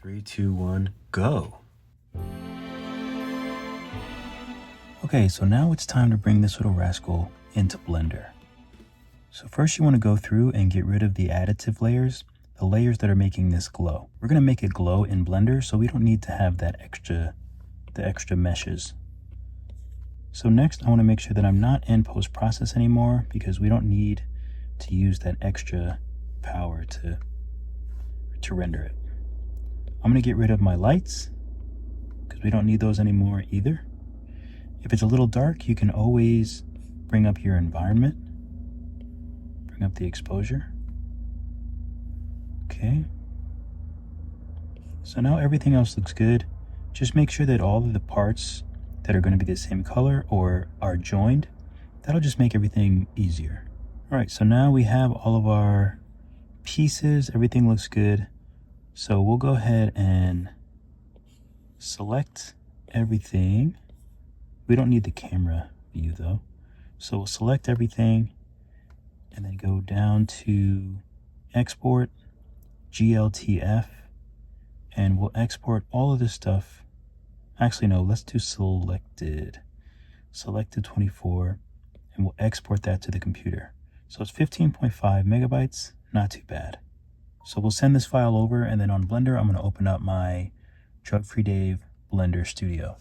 3, 2, 1, go. Okay, so now it's time to bring this little rascal into Blender. So first you want to go through and get rid of the additive layers, the layers that are making this glow. We're going to make it glow in Blender, so we don't need to have that the extra meshes. So next I want to make sure that I'm not in post-process anymore, because we don't need to use that extra power to render it. I'm going to get rid of my lights because we don't need those anymore either. If it's a little dark, you can always bring up your environment, bring up the exposure. Okay. So now everything else looks good. Just make sure that all of the parts that are going to be the same color or are joined. That'll just make everything easier. All right, so now we have all of our pieces. Everything looks good. So we'll go ahead and select everything. We don't need the camera view though. So we'll select everything and then go down to export, GLTF, and we'll export all of this stuff. Actually, no, let's do selected 24, and we'll export that to the computer. So it's 15.5 megabytes, not too bad. So we'll send this file over, and then on Blender, I'm going to open up my Drug-Free Dave Blender Studio.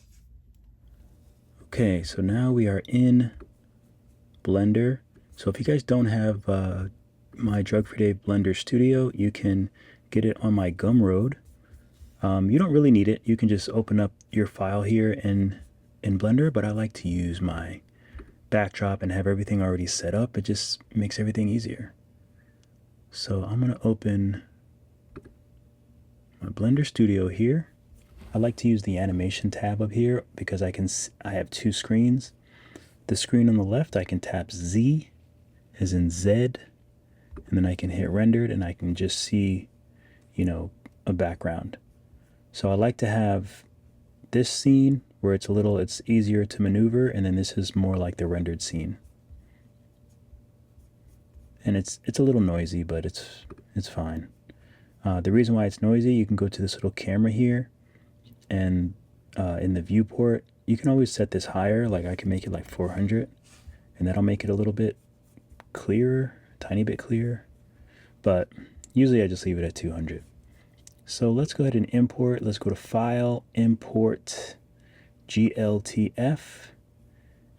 Okay, so now we are in Blender. So if you guys don't have my Drug-Free Dave Blender Studio, you can get it on my Gumroad. You don't really need it. You can just open up your file here in Blender, but I like to use my backdrop and have everything already set up. It just makes everything easier. So I'm going to open my Blender Studio here. I like to use the animation tab up here because I have two screens. The screen on the left, I can tap Z as in Z, and then I can hit rendered and I can just see, you know, a background. So I like to have this scene where it's easier to maneuver, and then this is more like the rendered scene. And it's a little noisy, but it's fine. The reason why it's noisy, you can go to this little camera here, and in the viewport, you can always set this higher. Like I can make it like 400, and that'll make it a little bit clearer, a tiny bit clearer. But usually I just leave it at 200. So let's go ahead and import. Let's go to File, Import, GLTF,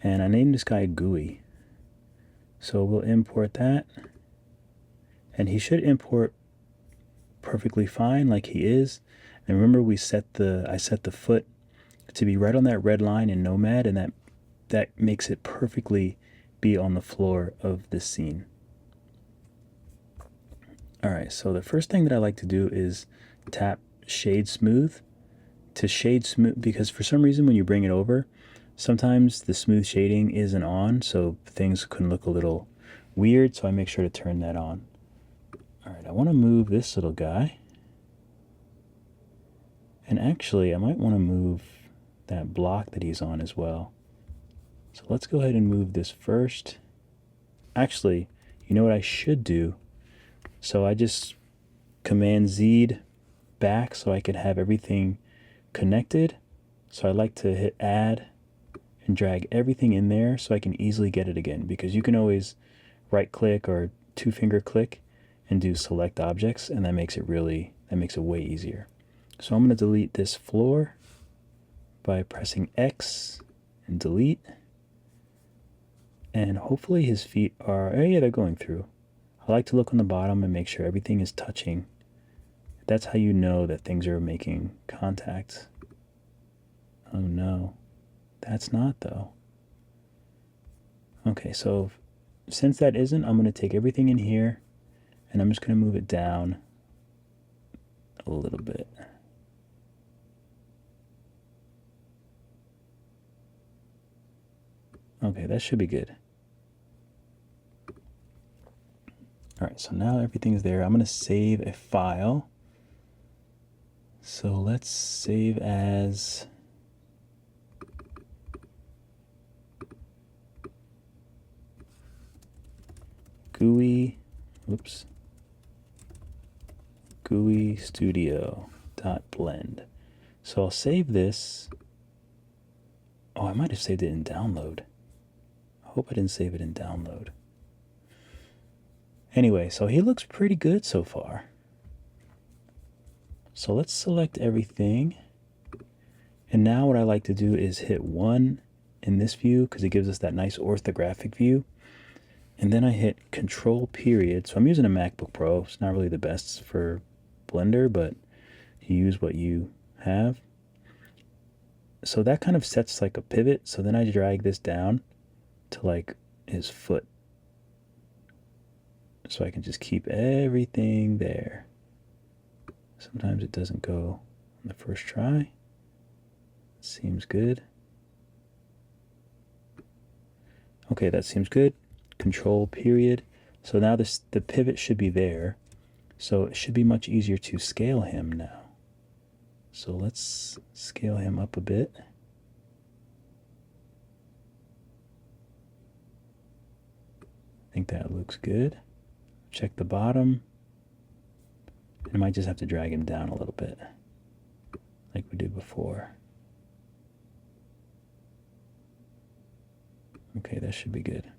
and I named this guy GUI. So we'll import that, and he should import perfectly fine like he is. And remember, I set the foot to be right on that red line in Nomad, and that makes it perfectly be on the floor of this scene. All right, so the first thing that I like to do is tap Shade Smooth to shade smooth, because for some reason when you bring it over, sometimes the smooth shading isn't on, so things can look a little weird, so I make sure to turn that on. All right, I want to move this little guy. And actually, I might want to move that block that he's on as well. So let's go ahead and move this first. Actually, you know what I should do? So I just Command Z'd back so I can have everything connected. So I like to hit Add and drag everything in there so I can easily get it again, because you can always right click or two-finger click and do select objects, and that makes it way easier. So I'm going to delete this floor by pressing X and delete. And hopefully his feet are, oh yeah, they're going through. I like to look on the bottom and make sure everything is touching. That's how you know that things are making contact. Oh no, that's not though. Okay, so since that isn't, I'm going to take everything in here and I'm just going to move it down a little bit. Okay, that should be good. All right, so now everything's there. I'm going to save a file. So let's save as GUI, GUI Studio .blend. So I'll save this. Oh, I might have saved it in download. I hope I didn't save it in download. Anyway, so he looks pretty good so far. So let's select everything. And now what I like to do is hit 1 in this view because it gives us that nice orthographic view. And then I hit Control period. So I'm using a MacBook Pro. It's not really the best for Blender, but you use what you have. So that kind of sets like a pivot. So then I drag this down to like his foot. So I can just keep everything there. Sometimes it doesn't go on the first try. Seems good. Okay, that seems good. Control period. So now the pivot should be there. So it should be much easier to scale him now. So let's scale him up a bit. I think that looks good. Check the bottom. And I might just have to drag him down a little bit, like we did before. Okay, that should be good.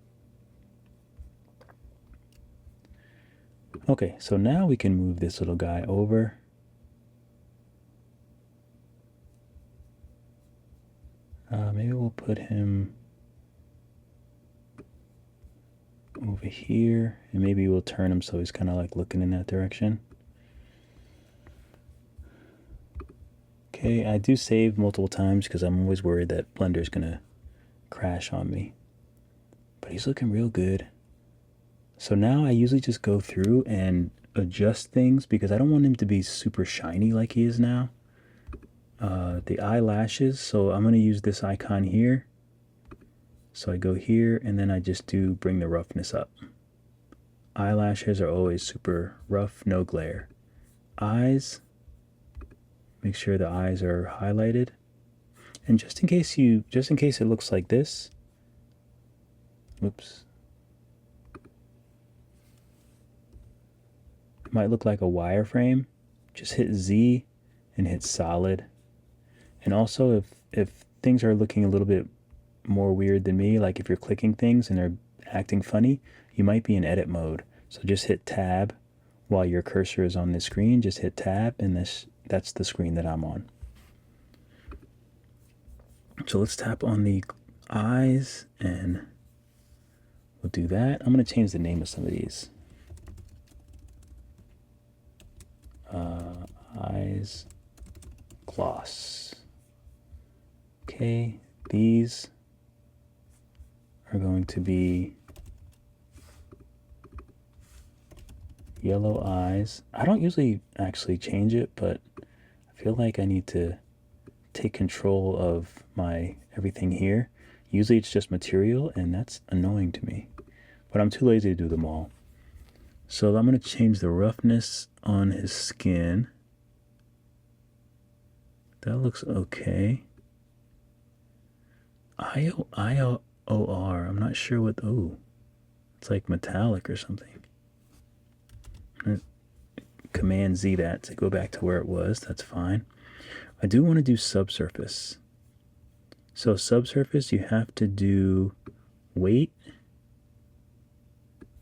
Okay, so now we can move this little guy over. Maybe we'll put him over here, and maybe we'll turn him so he's kind of like looking in that direction. Okay, I do save multiple times because I'm always worried that Blender's gonna crash on me. But he's looking real good. So now I usually just go through and adjust things because I don't want him to be super shiny like he is now. The eyelashes, so I'm going to use this icon here. So I go here and then I just do bring the roughness up. Eyelashes are always super rough, no glare. Eyes, make sure the eyes are highlighted. And just in case it looks like this, whoops. It might look like a wireframe. Just hit Z and hit solid. And also if things are looking a little bit more weird than me, like if you're clicking things and they're acting funny, you might be in edit mode. So just hit tab while your cursor is on the screen. Just hit tab and that's the screen that I'm on. So let's tap on the eyes and we'll do that. I'm going to change the name of some of these. Eyes gloss. Okay, these are going to be yellow eyes. I don't usually actually change it, but I feel like I need to take control of my everything here. Usually it's just material and that's annoying to me, but I'm too lazy to do them all. So I'm going to change the roughness on his skin. That looks okay. IOR, I'm not sure what, oh, it's like metallic or something. Command Z that to go back to where it was, that's fine. I do want to do subsurface. So subsurface, you have to do weight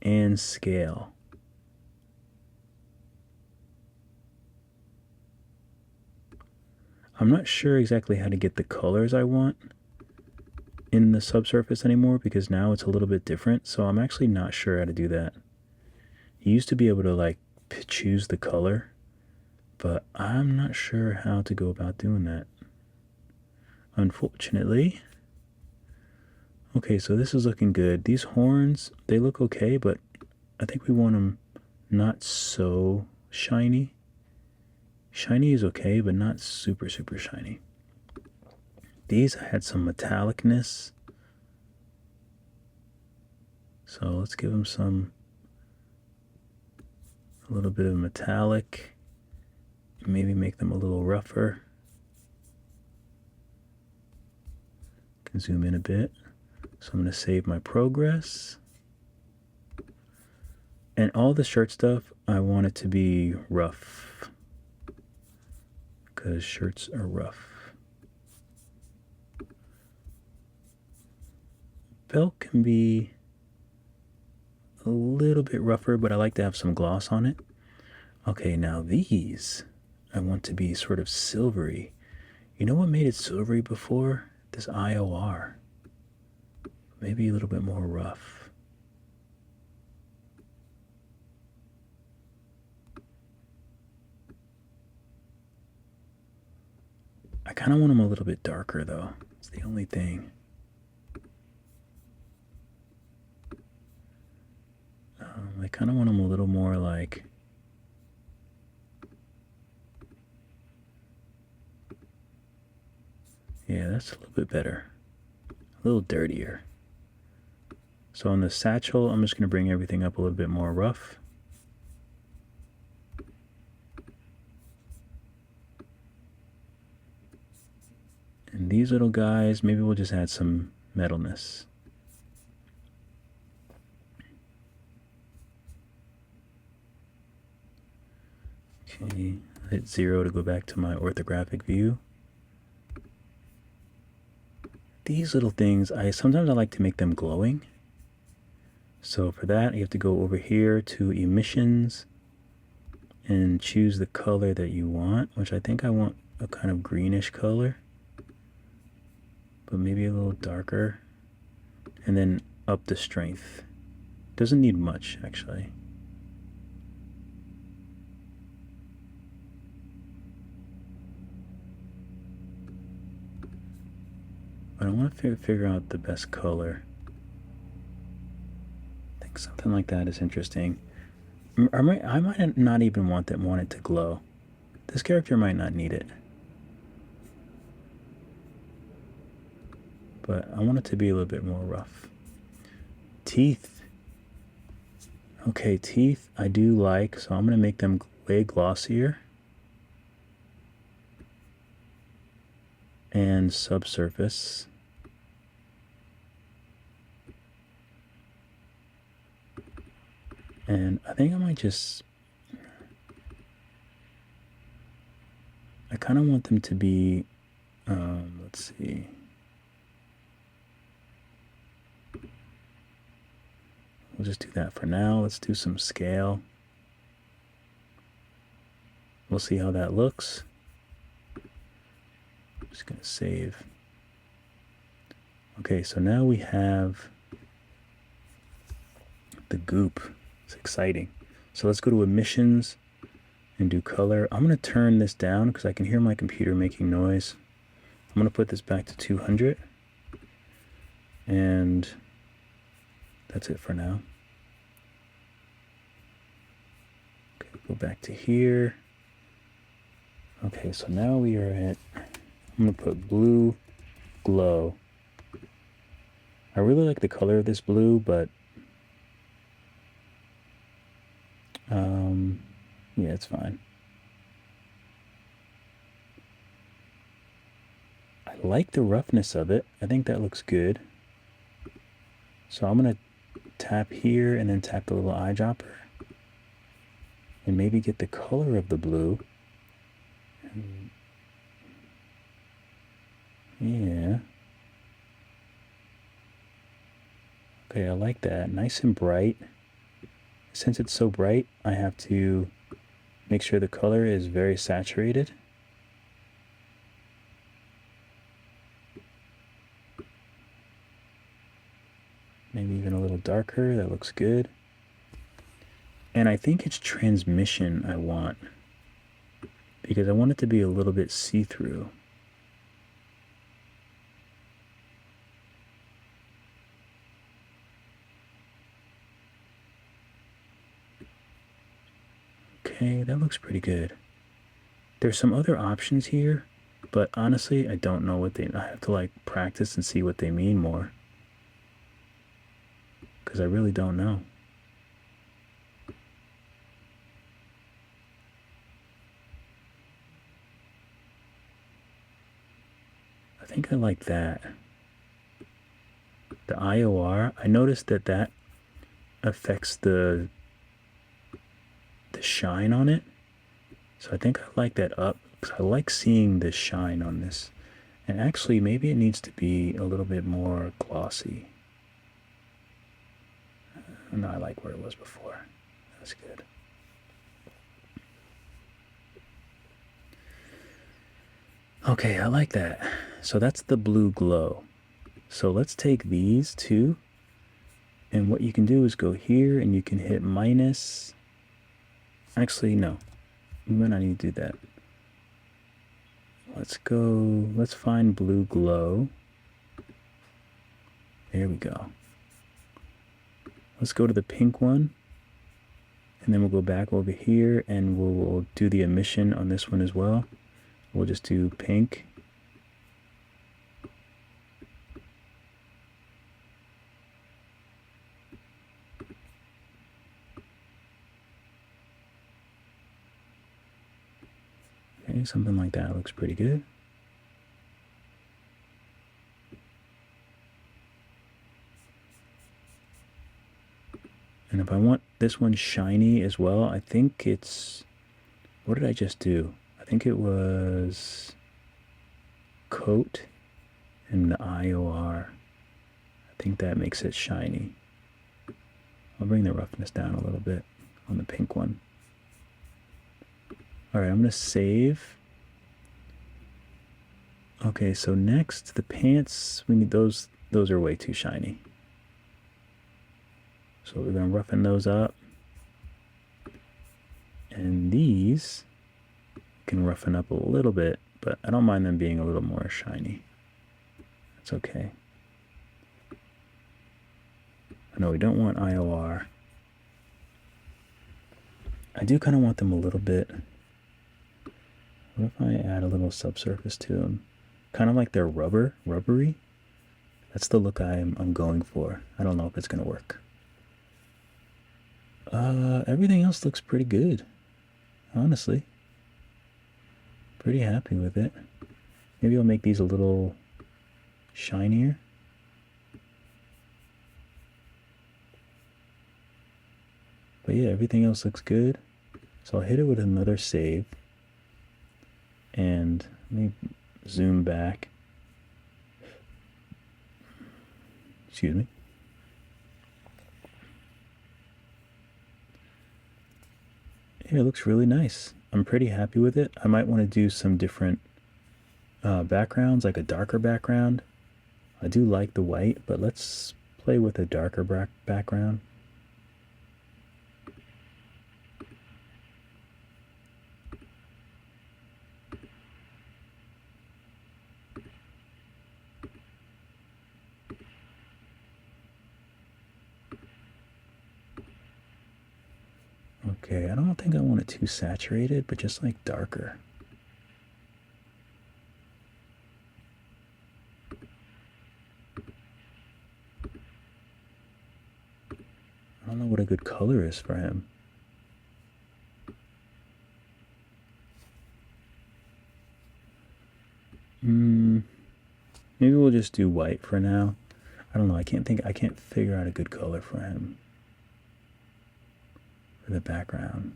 and scale. I'm not sure exactly how to get the colors I want in the subsurface anymore because now it's a little bit different. So I'm actually not sure how to do that. You used to be able to like choose the color, but I'm not sure how to go about doing that, unfortunately. Okay, so this is looking good. These horns, they look okay, but I think we want them not so shiny. Shiny is okay, but not super, super shiny. These had some metallicness. So let's give them a little bit of metallic. Maybe make them a little rougher. Can zoom in a bit. So I'm going to save my progress. And all the shirt stuff, I want it to be rough. because shirts are rough. Belt can be a little bit rougher, but I like to have some gloss on it. Okay, now these I want to be sort of silvery. You know what made it silvery before? This IOR. Maybe a little bit more rough. I kind of want them a little bit darker though. It's the only thing. I kind of want them a little more like... Yeah, that's a little bit better. A little dirtier. So on the satchel, I'm just going to bring everything up a little bit more rough. And these little guys, maybe we'll just add some metalness. Okay, hit 0 to go back to my orthographic view. These little things, sometimes I like to make them glowing. So for that, you have to go over here to emissions and choose the color that you want, which I think I want a kind of greenish color, but maybe a little darker. And then up the strength. Doesn't need much, actually. But I want to figure out the best color. I think something like that is interesting. I might not even want it to glow. This character might not need it. But I want it to be a little bit more rough. Teeth. Okay, teeth I do like, so I'm going to make them way glossier. And subsurface. And I think I might just... I kind of want them to be... let's see... We'll just do that for now. Let's do some scale. We'll see how that looks. I'm just going to save. Okay, so now we have the goop. It's exciting. So let's go to emissions and do color. I'm going to turn this down because I can hear my computer making noise. I'm going to put this back to 200. And that's it for now. Okay, go back to here. Okay, so now we are at, I'm going to put blue glow. I really like the color of this blue, but yeah, it's fine. I like the roughness of it. I think that looks good. So I'm going to tap here and then tap the little eyedropper and maybe get the color of the blue. Yeah. Okay, I like that. Nice and bright. Since it's so bright, I have to make sure the color is very saturated. Maybe even a little darker. That looks good. And I think it's transmission I want, because I want it to be a little bit see-through. Okay, that looks pretty good. There's some other options here, but honestly, I don't know what I have to like practice and see what they mean more, because I really don't know. I think I like that. The IOR, I noticed that affects the shine on it. So I think I like that up because I like seeing the shine on this. And actually, maybe it needs to be a little bit more glossy. No, I like where it was before. That's good. Okay, I like that. So that's the blue glow. So let's take these two, and what you can do is go here and you can hit minus. Actually, no, we might not need to do that. Let's find blue glow. There we go. Let's go to the pink one, and then we'll go back over here and we'll do the emission on this one as well. We'll just do pink. Okay, something like that looks pretty good. And if I want this one shiny as well, I think it's, what did I just do? I think it was coat and the IOR. I think that makes it shiny. I'll bring the roughness down a little bit on the pink one. All right, I'm gonna save. Okay, so next, the pants, we need those are way too shiny. So we're gonna roughen those up. And these can roughen up a little bit, but I don't mind them being a little more shiny. That's okay. I know we don't want IOR. I do kind of want them a little bit. What if I add a little subsurface to them? Kind of like they're rubbery. That's the look I'm going for. I don't know if it's gonna work. Everything else looks pretty good, honestly. Pretty happy with it. Maybe I'll make these a little shinier. But yeah, everything else looks good. So I'll hit it with another save. And let me zoom back. Excuse me. Yeah, it looks really nice. I'm pretty happy with it. I might want to do some different backgrounds, like a darker background. I do like the white, but let's play with a darker background. Okay, I don't think I want it too saturated, but just like darker. I don't know what a good color is for him. Maybe we'll just do white for now. I don't know, I can't figure out a good color for him. For the background.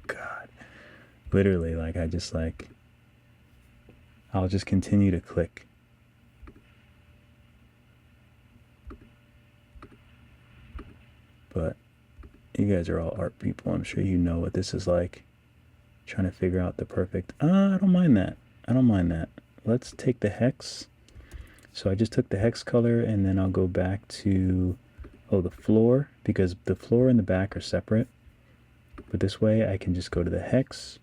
God, literally, like I'll just continue to click. But you guys are all art people. I'm sure you know what this is like. Trying to figure out the perfect. I don't mind that. I don't mind that. Let's take the hex. So I just took the hex color, and then I'll go back to the floor, because the floor and the back are separate. But this way I can just go to the hex,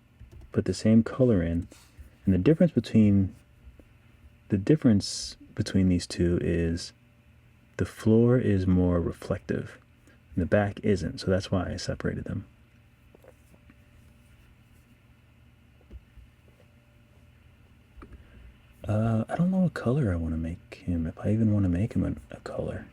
put the same color in, and the difference between these two is the floor is more reflective and the back isn't, so that's why I separated them. I don't know what color I want to make him, if I even want to make him a color.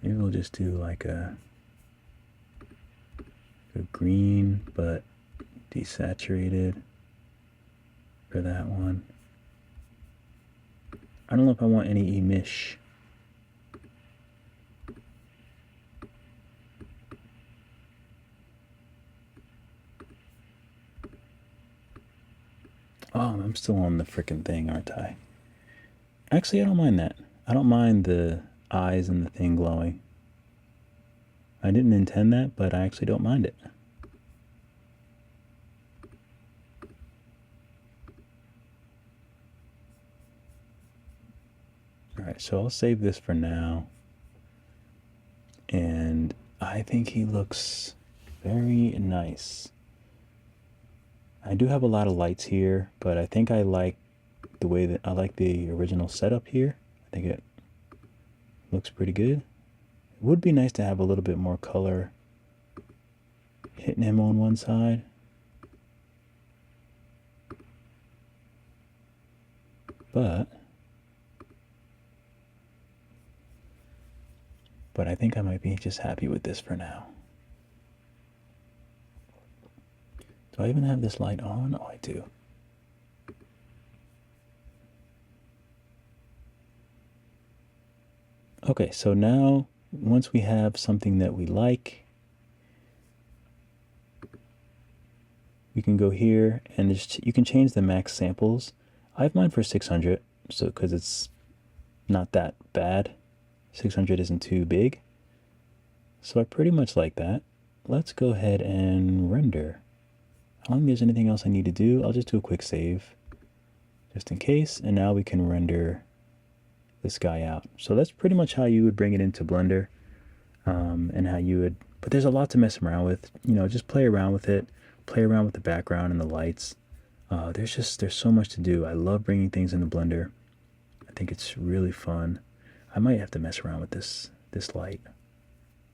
Maybe we'll just do like a green, but desaturated for that one. I don't know if I want any emish. Oh, I'm still on the frickin' thing, aren't I? Actually, I don't mind that. I don't mind the eyes and the thing glowing. I didn't intend that, but I actually don't mind it. Alright, so I'll save this for now. And I think he looks very nice. I do have a lot of lights here, but I think I like the way that I like the original setup here. I think it looks pretty good. It would be nice to have a little bit more color hitting him on one side. But I think I might be just happy with this for now. Do I even have this light on? Oh, I do. Okay, so now once we have something that we like, we can go here and just, you can change the max samples. I have mine for 600, so because it's not that bad. 600 isn't too big. So I pretty much like that. Let's go ahead and render. I don't think there's anything else I need to do. I'll just do a quick save just in case. And now we can render this guy out. So that's pretty much how you would bring it into Blender, and how you would, but there's a lot to mess around with. You know, just play around with it, play around with the background and the lights. There's so much to do. I love bringing things into Blender. I think it's really fun. I might have to mess around with this light.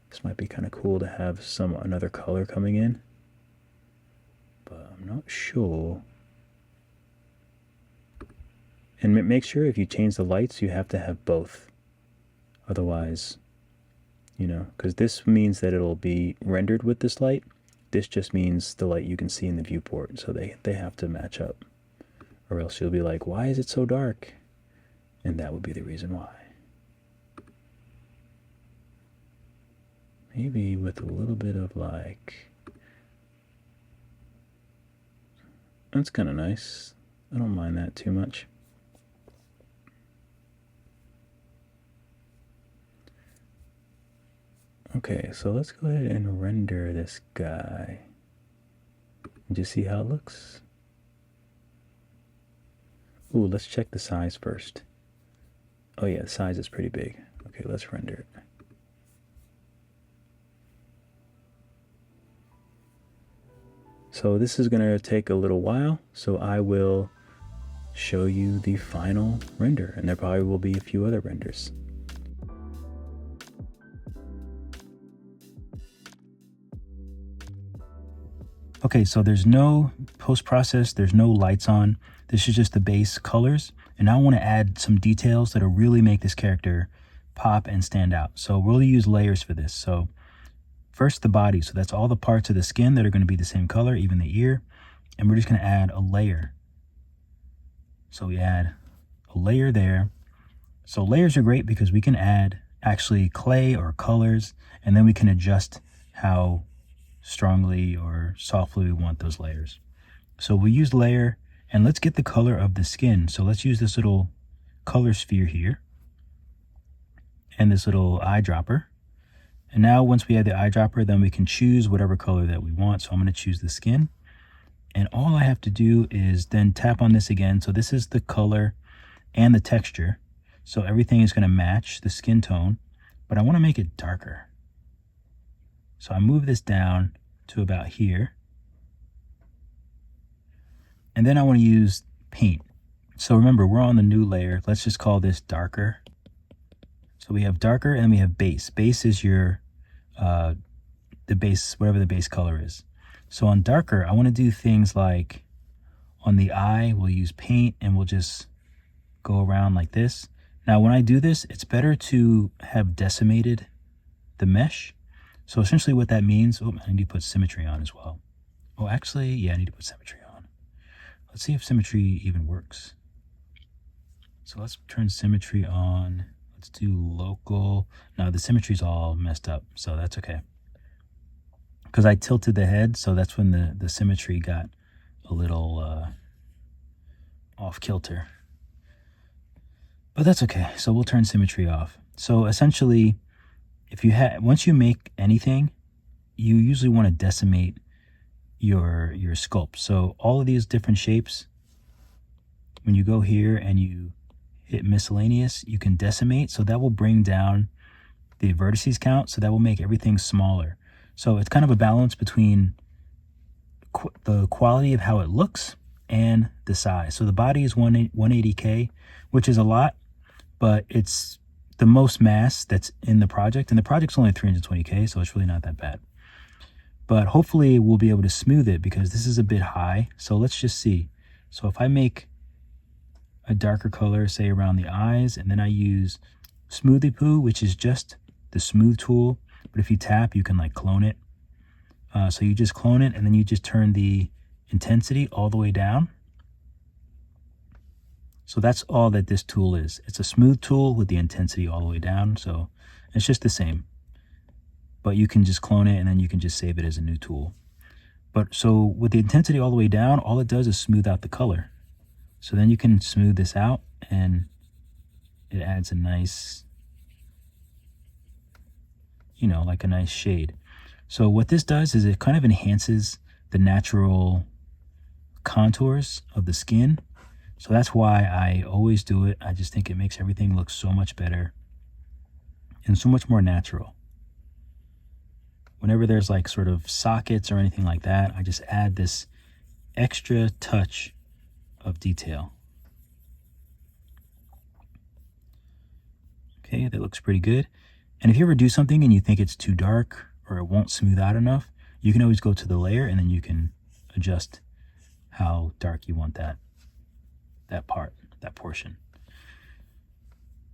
This might be kind of cool to have another color coming in, but I'm not sure. And make sure if you change the lights, you have to have both. Otherwise, you know, because this means that it'll be rendered with this light. This just means the light you can see in the viewport. So they have to match up, or else you'll be like, why is it so dark? And that would be the reason why. Maybe with a little bit of like, that's kind of nice. I don't mind that too much. Okay, so let's go ahead and render this guy and just see how it looks. Ooh, let's check the size first. Oh yeah, the size is pretty big. Okay, let's render it. So this is gonna take a little while, so I will show you the final render, and there probably will be a few other renders. Okay, so there's no post-process, there's no lights on. This is just the base colors. And now I want to add some details that'll really make this character pop and stand out. So we'll use layers for this. So first the body. So that's all the parts of the skin that are going to be the same color, even the ear. And we're just going to add a layer. So we add a layer there. So layers are great because we can add actually clay or colors, and then we can adjust how strongly or softly we want those layers. So we use layer, and let's get the color of the skin. So let's use this little color sphere here and this little eyedropper. And now once we have the eyedropper, then we can choose whatever color that we want. So I'm going to choose the skin. And all I have to do is then tap on this again. So this is the color and the texture. So everything is going to match the skin tone, but I want to make it darker. So I move this down to about here. And then I want to use paint. So remember, we're on the new layer. Let's just call this darker. So we have darker and we have base. Base is your, the base, whatever the base color is. So on darker, I want to do things like on the eye, we'll use paint and we'll just go around like this. Now, when I do this, it's better to have decimated the mesh. So essentially what that means, oh, I need to put symmetry on as well. Oh, actually, yeah, I need to put symmetry on. Let's see if symmetry even works. So let's turn symmetry on. Let's do local. No, the symmetry's all messed up, so that's okay. Because I tilted the head, so that's when the symmetry got a little off kilter. But that's okay, so we'll turn symmetry off. So essentially, if you once you make anything, you usually want to decimate your sculpt. So all of these different shapes, when you go here and you hit miscellaneous, you can decimate. So that will bring down the vertices count. So that will make everything smaller. So it's kind of a balance between the quality of how it looks and the size. So the body is 180K, which is a lot, but it's the most mass that's in the project. And the project's only 320K, so it's really not that bad. But hopefully we'll be able to smooth it because this is a bit high. So let's just see. So if I make a darker color, say around the eyes, and then I use Smoothie Poo, which is just the smooth tool. But if you tap, you can like clone it. So you just clone it, and then you just turn the intensity all the way down. So that's all that this tool is. It's a smooth tool with the intensity all the way down. So it's just the same. But you can just clone it, and then you can just save it as a new tool. But so with the intensity all the way down, all it does is smooth out the color. So then you can smooth this out, and it adds a nice, you know, like a nice shade. So what this does is it kind of enhances the natural contours of the skin. So that's why I always do it. I just think it makes everything look so much better and so much more natural. Whenever there's like sort of sockets or anything like that, I just add this extra touch of detail. Okay, that looks pretty good. And if you ever do something and you think it's too dark or it won't smooth out enough, you can always go to the layer and then you can adjust how dark you want that portion.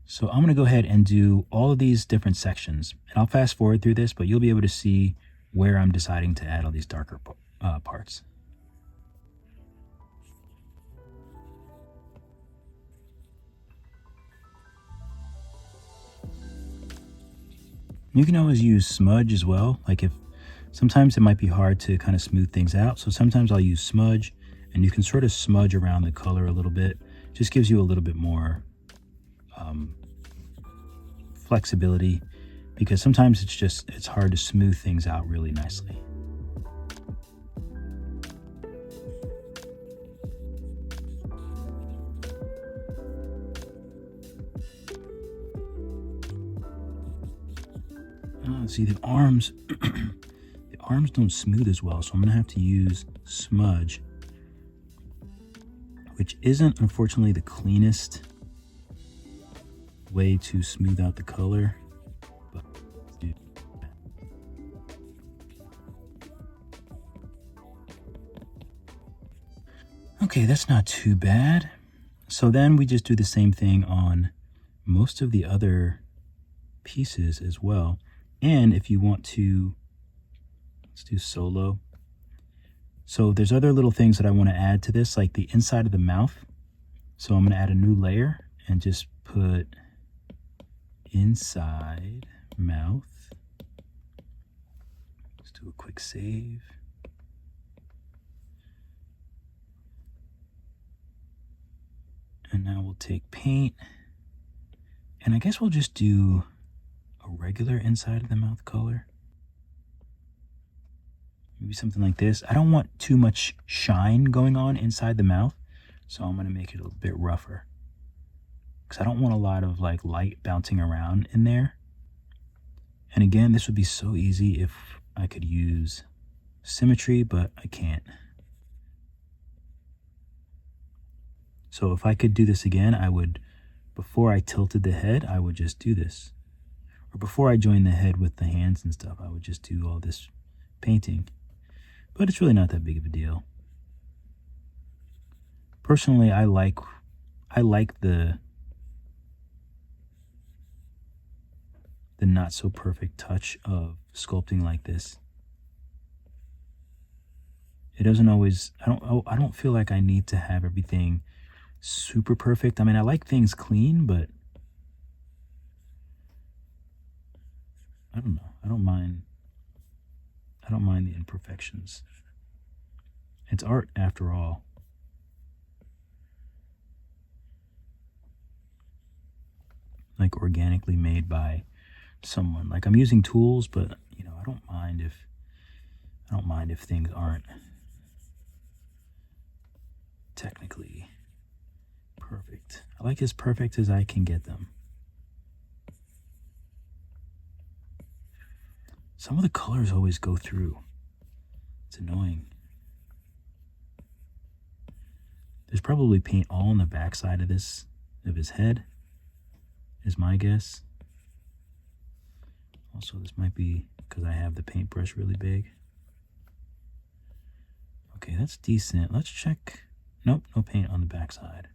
So I'm going to go ahead and do all of these different sections. And I'll fast forward through this, but you'll be able to see where I'm deciding to add all these darker parts. You can always use smudge as well. Like if sometimes it might be hard to kind of smooth things out. So sometimes I'll use smudge, and you can sort of smudge around the color a little bit. Just gives you a little bit more flexibility, because sometimes it's hard to smooth things out really nicely. See, the arms the arms don't smooth as well, so I'm gonna have to use smudge, which isn't unfortunately the cleanest way to smooth out the color. But okay, that's not too bad. So then we just do the same thing on most of the other pieces as well. And if you want to, let's do solo. So there's other little things that I want to add to this, like the inside of the mouth. So I'm going to add a new layer and just put inside mouth. Let's do a quick save. And now we'll take paint, and I guess we'll just do a regular inside of the mouth color. Maybe something like this. I don't want too much shine going on inside the mouth, so I'm going to make it a bit rougher, because I don't want a lot of like light bouncing around in there. And again, this would be so easy if I could use symmetry, but I can't. So if I could do this again, I would, before I tilted the head, I would just do this. Or before I joined the head with the hands and stuff, I would just do all this painting. But it's really not that big of a deal. Personally, I like the the not so perfect touch of sculpting like this. It doesn't always, I don't feel like I need to have everything super perfect. I mean, I like things clean, but I don't know. I don't mind the imperfections. It's art after all. Like organically made by someone. Like I'm using tools, but you know, I don't mind if things aren't technically perfect. I like as perfect as I can get them. Some of the colors always go through. It's annoying. There's probably paint all on the backside of his head, is my guess. Also, this might be because I have the paintbrush really big. Okay, that's decent. Let's check. Nope, no paint on the backside.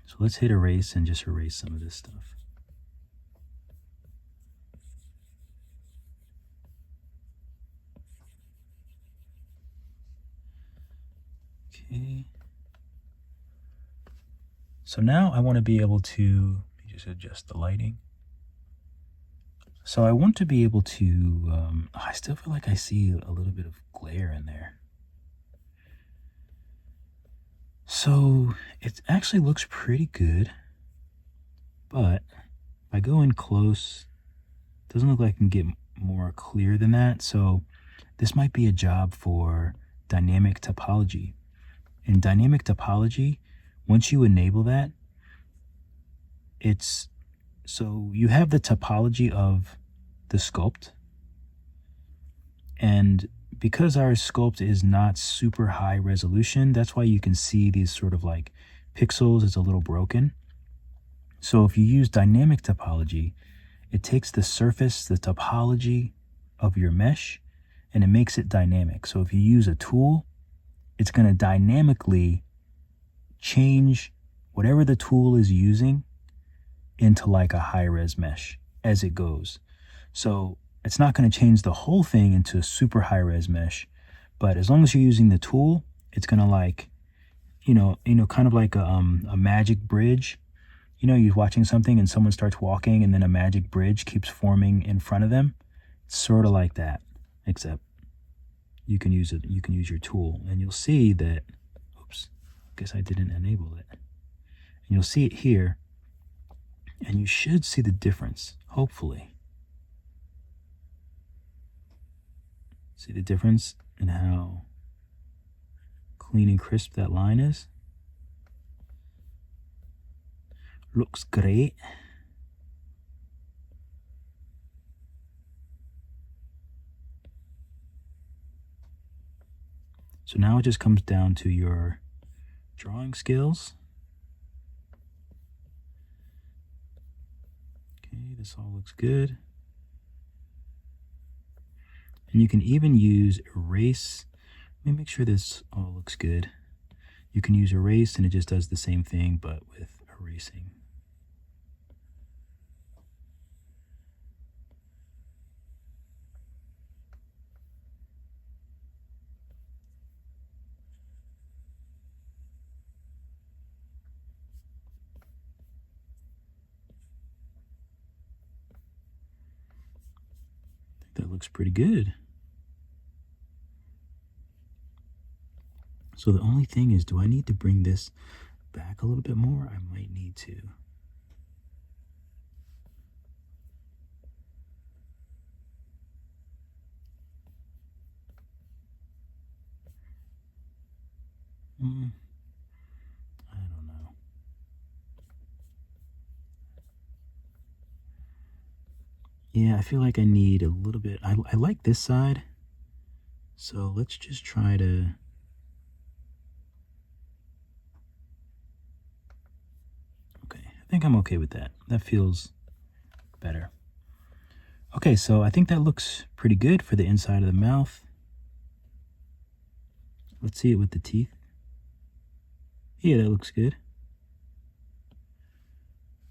So let's hit erase and just erase some of this stuff. Okay. So now I want to be able to just adjust the lighting. So I want to be able to, I still feel like I see a little bit of glare in there. So it actually looks pretty good, but if I go in close, it doesn't look like I can get more clear than that. So this might be a job for dynamic topology. In dynamic topology, once you enable that, so you have the topology of the sculpt, and because our sculpt is not super high resolution, that's why you can see these sort of like pixels. It's a little broken. So if you use dynamic topology, it takes the surface, the topology of your mesh, and it makes it dynamic. So if you use a tool, it's going to dynamically change whatever the tool is using into like a high-res mesh as it goes. So it's not going to change the whole thing into a super high-res mesh, but as long as you're using the tool, it's going to like, you know, kind of like a magic bridge. You know, you're watching something and someone starts walking and then a magic bridge keeps forming in front of them. It's sort of like that, except you can use your tool, and you'll see that, oops, I guess I didn't enable it. And you'll see it here, and you should see the difference, hopefully. See the difference in how clean and crisp that line is? Looks great. So now it just comes down to your drawing skills. Okay, this all looks good. And you can even use erase. Let me make sure this all looks good. You can use erase and it just does the same thing, but with erasing. I think that looks pretty good. So the only thing is, do I need to bring this back a little bit more? I might need to. I don't know. Yeah, I feel like I need a little bit. I like this side. So let's just try to. Okay, I think I'm okay with that. That feels better. Okay, so I think that looks pretty good for the inside of the mouth. Let's see it with the teeth. Yeah, that looks good.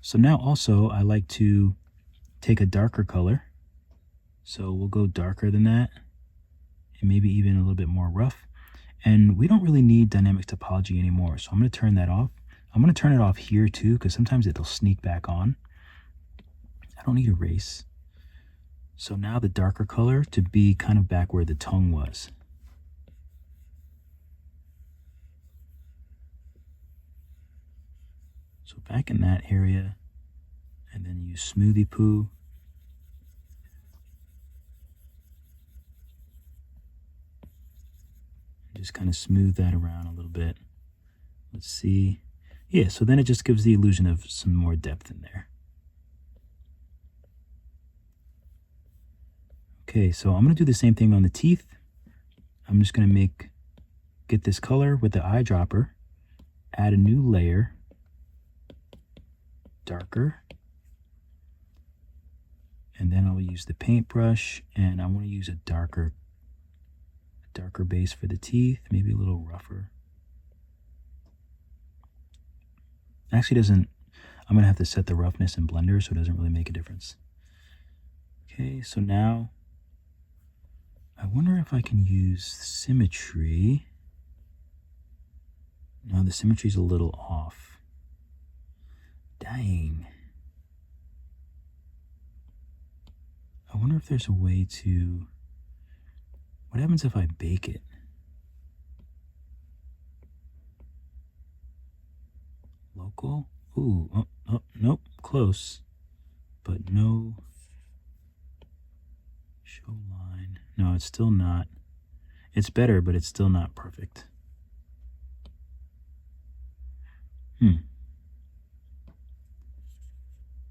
So now also I like to take a darker color. So we'll go darker than that, and maybe even a little bit more rough. And we don't really need dynamic topology anymore, so I'm going to turn that off. I'm going to turn it off here too, because sometimes it'll sneak back on. I don't need erase. So now the darker color to be kind of back where the tongue was. So back in that area, and then use Smoothie Poo. Just kind of smooth that around a little bit. Let's see. Yeah, so then it just gives the illusion of some more depth in there. Okay, so I'm going to do the same thing on the teeth. I'm just going to get this color with the eyedropper, add a new layer, darker, and then I'll use the paintbrush, and I want to use a darker base for the teeth, maybe a little rougher. Actually doesn't, I'm going to have to set the roughness in Blender, so it doesn't really make a difference. Okay, so now I wonder if I can use symmetry. No, the symmetry's a little off. Dang. I wonder if there's a way to... What happens if I bake it? Local? Ooh, oh, nope, close. But no... Show line. No, it's still not. It's better, but it's still not perfect.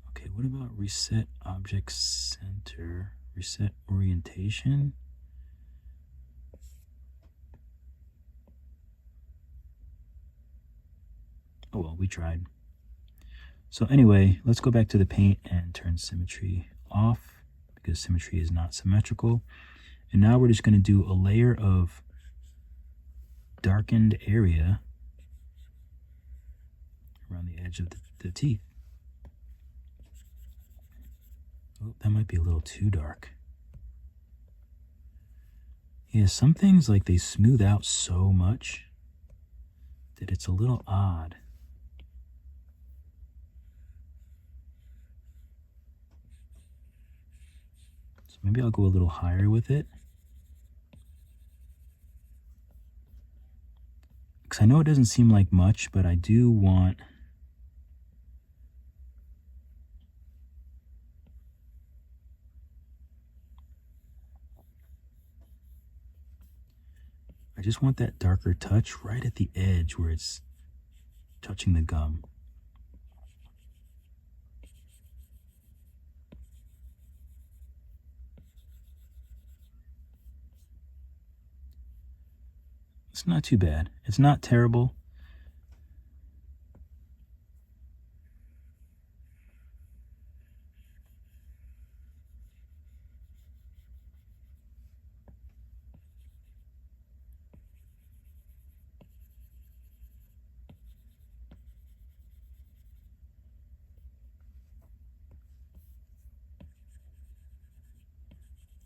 Okay, what about reset object center? Reset orientation? Oh well, we tried. So anyway, let's go back to the paint and turn symmetry off, because symmetry is not symmetrical. And now we're just going to do a layer of darkened area around the edge of the teeth. Oh, that might be a little too dark. Yeah, some things, like, they smooth out so much that it's a little odd. So maybe I'll go a little higher with it. Because I know it doesn't seem like much, but I do want... I just want that darker touch right at the edge where it's touching the gum. It's not too bad. It's not terrible.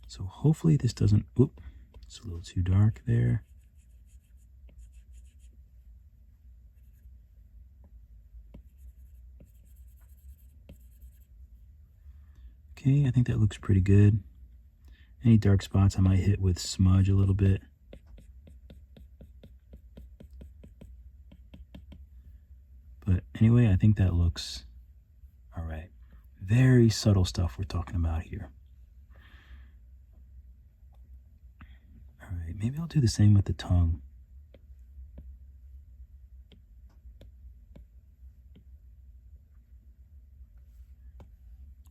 So hopefully this doesn't... Oop, it's a little too dark there. Okay, I think that looks pretty good. Any dark spots I might hit with smudge a little bit. But anyway, I think that looks all right. Very subtle stuff we're talking about here. All right, maybe I'll do the same with the tongue.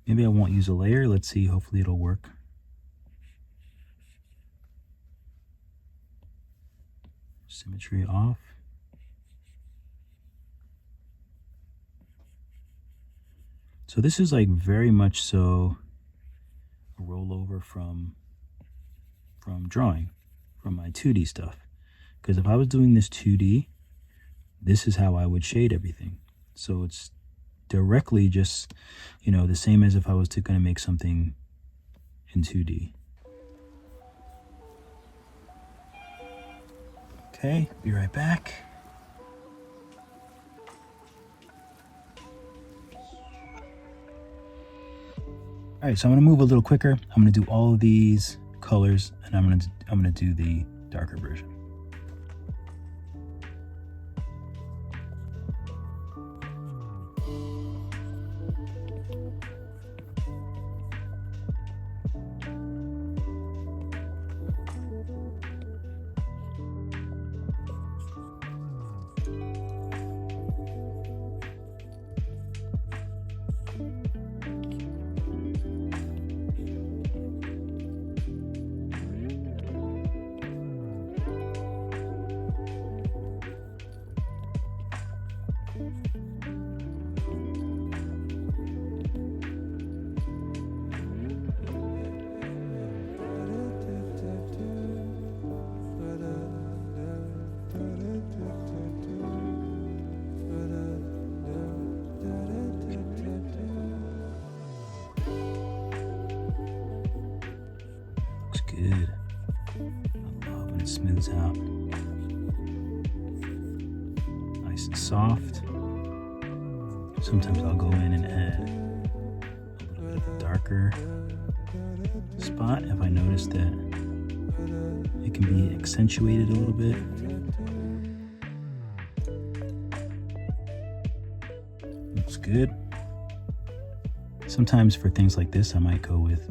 Maybe I won't use a layer. Let's see, hopefully it'll work. Symmetry off. So this is like very much so a rollover from drawing, from my 2D stuff. Because if I was doing this 2D, this is how I would shade everything. So it's directly just, you know, the same as if I was going to make something in 2D. Okay, be right back. All right, so I'm gonna move a little quicker. I'm gonna do all of these colors, and I'm gonna do the darker version. Looks good. I love when it smooths out. Nice and soft. Sometimes I'll go in and add a little bit of a darker spot if I notice that it can be accentuated a little bit. Looks good. Sometimes for things like this, I might go with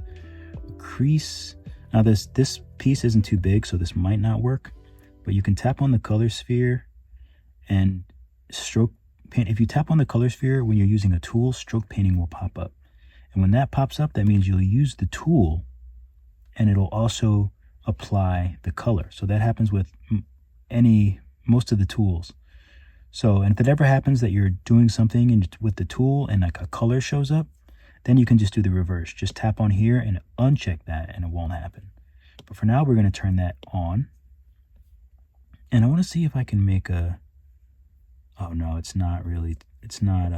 a crease. Now this piece isn't too big, so this might not work, but you can tap on the color sphere and stroke paint. If you tap on the color sphere when you're using a tool, stroke painting will pop up. And when that pops up, that means you'll use the tool and it'll also apply the color. So that happens with most of the tools. So, and if it ever happens that you're doing something with the tool and like a color shows up, then you can just do the reverse. Just tap on here and uncheck that and it won't happen. But for now, we're going to turn that on. And I want to see if I can make a, oh no, it's not really, it's not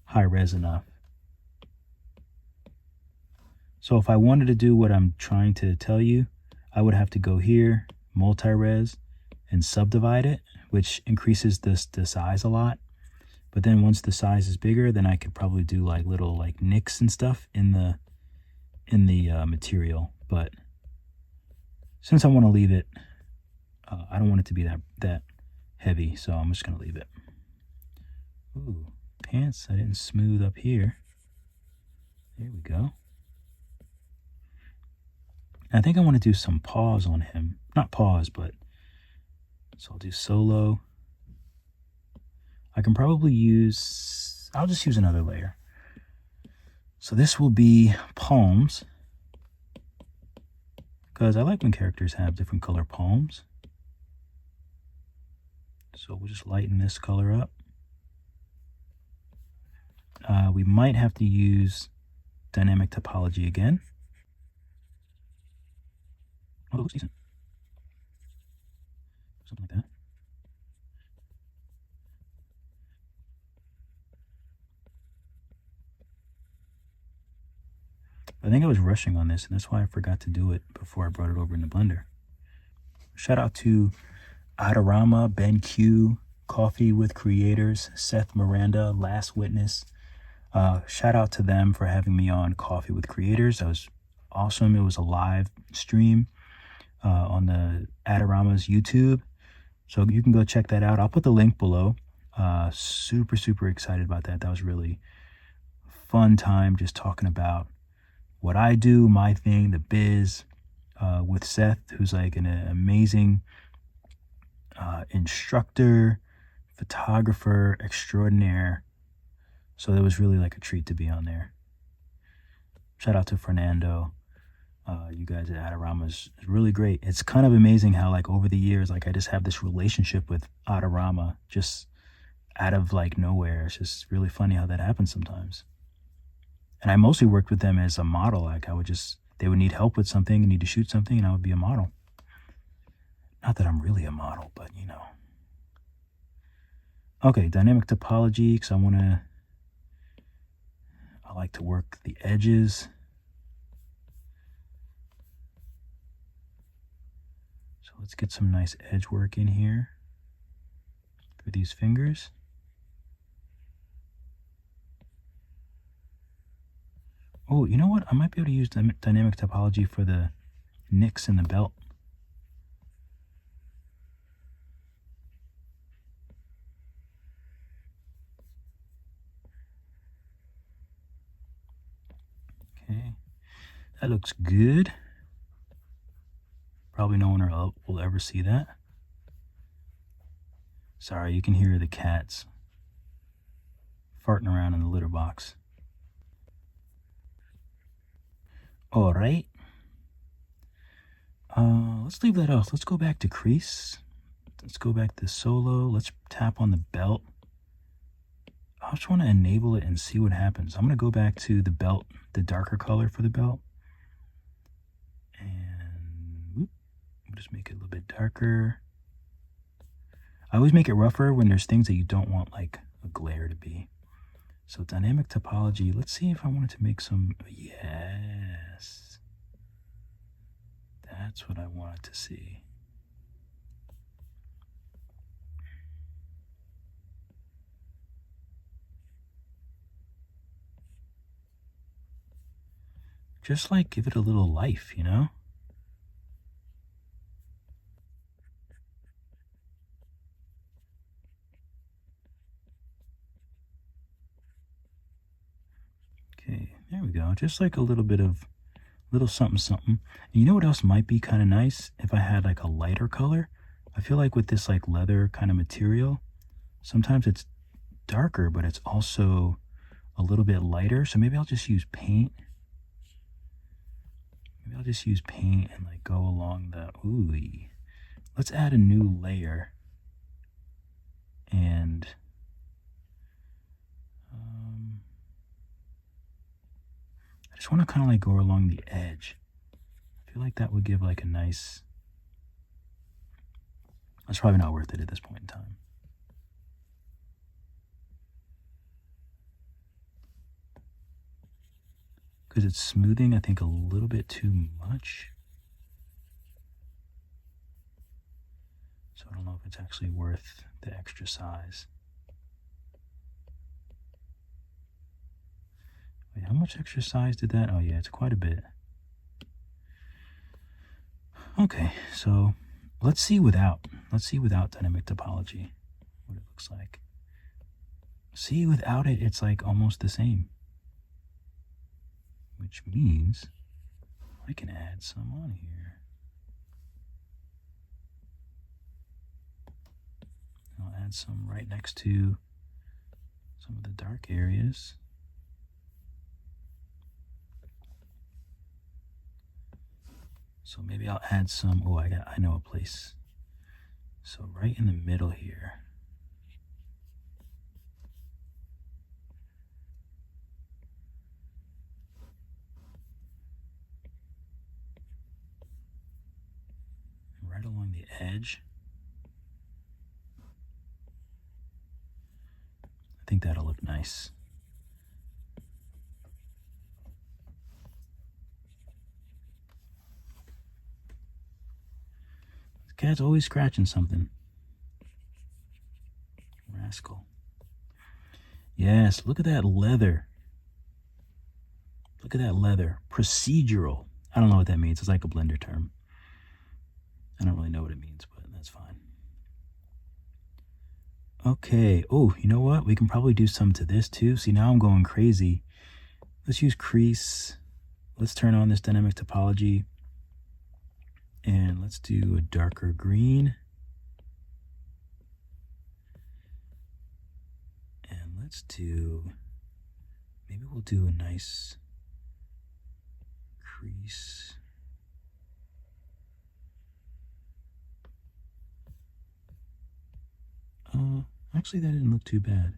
high res enough. So if I wanted to do what I'm trying to tell you, I would have to go here, multi-res, and subdivide it, which increases the size a lot. But then once the size is bigger, then I could probably do like little like nicks and stuff in the material. But since I want to leave it, I don't want it to be that heavy, so I'm just gonna leave it. Ooh, pants, I didn't smooth up here. There we go. I think I want to do some paws on him. Not paws, but so I'll do solo. I can probably use, I'll just use another layer. So this will be palms, because I like when characters have different color palms. So we'll just lighten this color up. We might have to use dynamic topology again. Oh, it looks decent. Something like that. I think I was rushing on this, and that's why I forgot to do it before I brought it over into Blender. Shout out to Adorama, Ben Q, Coffee with Creators, Seth Miranda, Last Witness. Shout out to them for having me on Coffee with Creators. That was awesome. It was a live stream on the Adorama's YouTube. So you can go check that out. I'll put the link below. Super excited about that. That was really fun time just talking about what I do, my thing, the biz, with Seth, who's like an amazing instructor, photographer extraordinaire. So it was really like a treat to be on there. Shout out to Fernando. You guys at Adorama is really great. It's kind of amazing how like over the years, like I just have this relationship with Adorama just out of like nowhere. It's just really funny how that happens sometimes. And I mostly worked with them as a model. Like they would need help with something and need to shoot something and I would be a model. Not that I'm really a model, but you know. Okay, dynamic topology, because I like to work the edges. So let's get some nice edge work in here for these fingers. Oh, you know what? I might be able to use dynamic topology for the nicks in the belt. Okay, that looks good. Probably no one will ever see that. Sorry, you can hear the cats farting around in the litter box. All right. Let's leave that off. Let's go back to crease. Let's go back to solo. Let's tap on the belt. I just want to enable it and see what happens. I'm going to go back to the belt, the darker color for the belt. And whoop, just make it a little bit darker. I always make it rougher when there's things that you don't want like a glare to be. So dynamic topology, let's see if I wanted to make some, yes. That's what I wanted to see. Just like give it a little life, you know? Okay, there we go. Just like a little bit of, little something something. And you know what else might be kind of nice? If I had like a lighter color. I feel like with this like leather kind of material, sometimes it's darker, but it's also a little bit lighter. So maybe I'll just use paint. Maybe I'll just use paint and like go along the, ooh. Let's add a new layer. And I just want to kind of like go along the edge. I feel like that would give like a nice, that's probably not worth it at this point in time. Because it's smoothing, I think, a little bit too much. So I don't know if it's actually worth the extra size. Wait, how much extra size did that? Oh yeah, it's quite a bit. Okay, so let's see without dynamic topology what it looks like. See, without it, it's like almost the same. Which means I can add some on here. I'll add some right next to some of the dark areas. So maybe I'll add some, oh, I know a place. So right in the middle here. Right along the edge. I think that'll look nice. The cat's always scratching something. Rascal. Yes, look at that leather. Look at that leather. Procedural. I don't know what that means. It's like a Blender term. I don't really know what it means, but that's fine. Okay. Oh, you know what? We can probably do some to this too. See, now I'm going crazy. Let's use crease. Let's turn on this dynamic topology. And let's do a darker green. And let's do, maybe we'll do a nice crease. Actually, that didn't look too bad.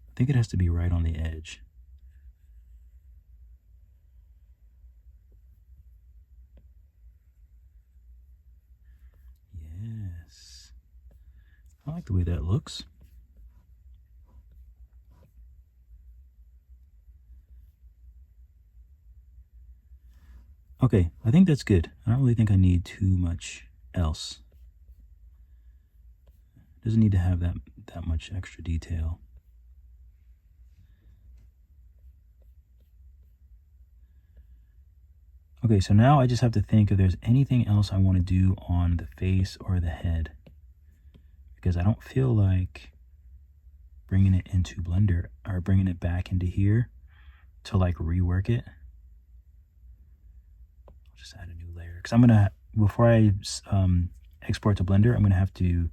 I think it has to be right on the edge. I like the way that looks. Okay, I think that's good. I don't really think I need too much else. Doesn't need to have that much extra detail. Okay, so now I just have to think if there's anything else I want to do on the face or the head, because I don't feel like bringing it into Blender or bringing it back into here to like rework it. I'll just add a new layer because I'm gonna, before I export to Blender, I'm gonna have to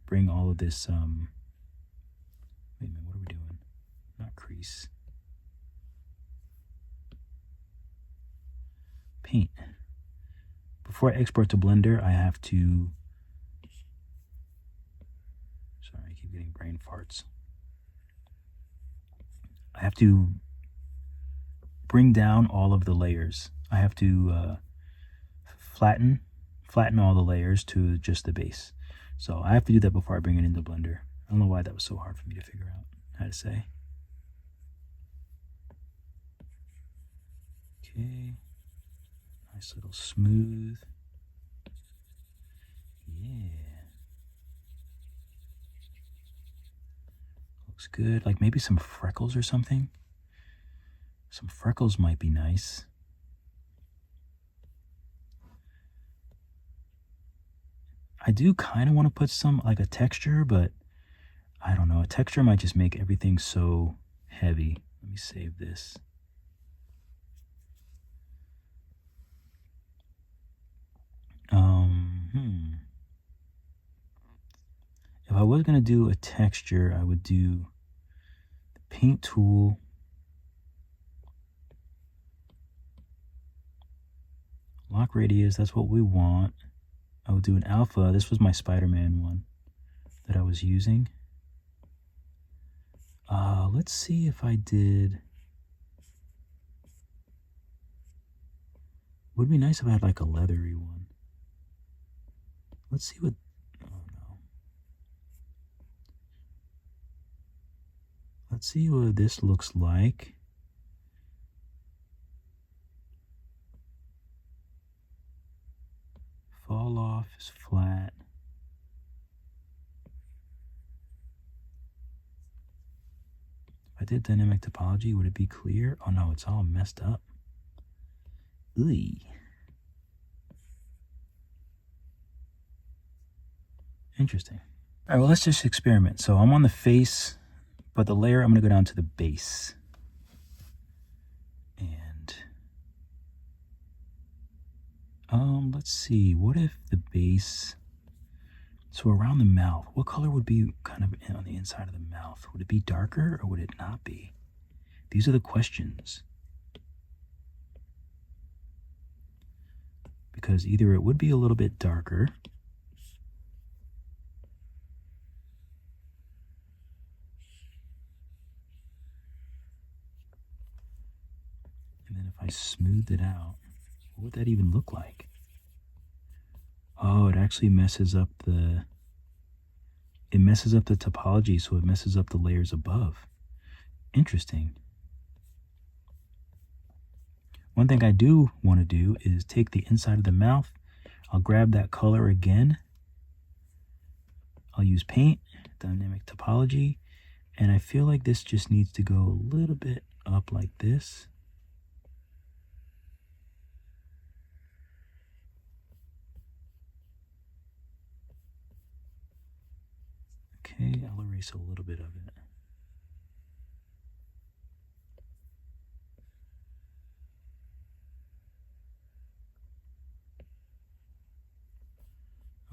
bring all of this. Wait a minute, what are we doing? Not crease. Paint. Before I export to Blender, I have to. Sorry, I keep getting brain farts. I have to bring down all of the layers. I have to flatten all the layers to just the base. So I have to do that before I bring it into Blender. I don't know why that was so hard for me to figure out how to say. Okay, nice little smooth. Yeah, looks good. Like maybe some freckles or something. Some freckles might be nice. I do kind of want to put some, like a texture, but I don't know. A texture might just make everything so heavy. Let me save this. If I was going to do a texture, I would do the paint tool. Lock radius, that's what we want. I would do an alpha. This was my Spider-Man one that I was using. Let's see if I did. Would be nice if I had like a leathery one. Let's see what. Oh no. Let's see what this looks like. Fall off is flat. If I did dynamic topology, would it be clear? Oh no, it's all messed up. Ooh. Interesting. All right, well, let's just experiment. So I'm on the face, but the layer, I'm going to go down to the base. And let's see, what if the base, so around the mouth, what color would be kind of on the inside of the mouth? Would it be darker or would it not be? These are the questions. Because either it would be a little bit darker, and then if I smoothed it out, what would that even look like? Oh, it actually messes up the topology, so it messes up the layers above. Interesting. One thing I do want to do is take the inside of the mouth. I'll grab that color again. I'll use paint, dynamic topology, and I feel like this just needs to go a little bit up like this. Okay, I'll erase a little bit of it.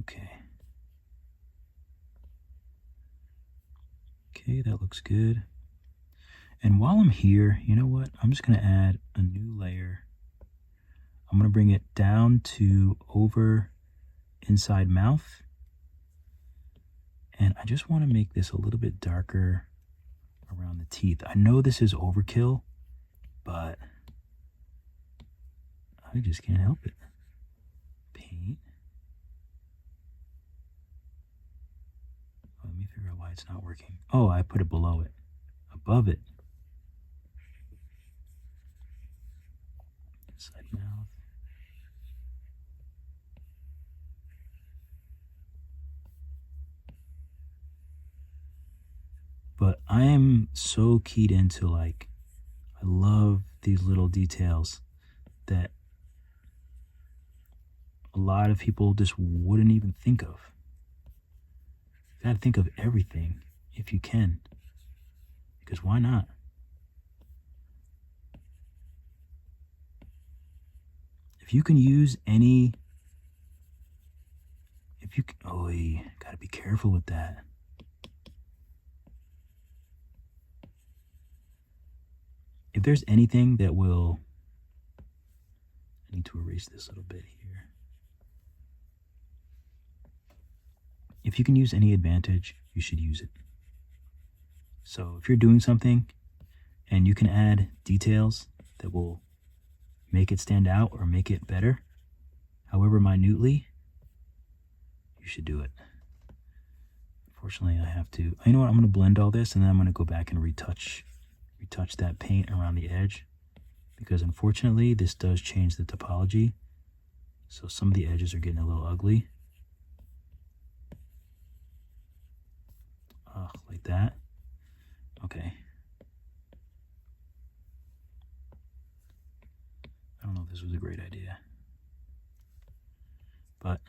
Okay. Okay, that looks good. And while I'm here, you know what? I'm just going to add a new layer. I'm going to bring it down to over inside mouth. And I just want to make this a little bit darker around the teeth. I know this is overkill, but I just can't help it. Paint. it's not working? Oh, I put it below it. Above it. Side mouth. But I am so keyed into, like, I love these little details that a lot of people just wouldn't even think of. You gotta think of everything if you can, because why not? If you can use any, if you can, oh, you gotta be careful with that. If there's anything that will, I need to erase this a little bit here. If you can use any advantage, you should use it. So if you're doing something and you can add details that will make it stand out or make it better, however minutely, you should do it. Unfortunately, I have to, you know what, I'm going to blend all this and then I'm going to go back and retouch that paint around the edge, because unfortunately this does change the topology, so some of the edges are getting a little ugly. Like that. Okay. I don't know if this was a great idea, but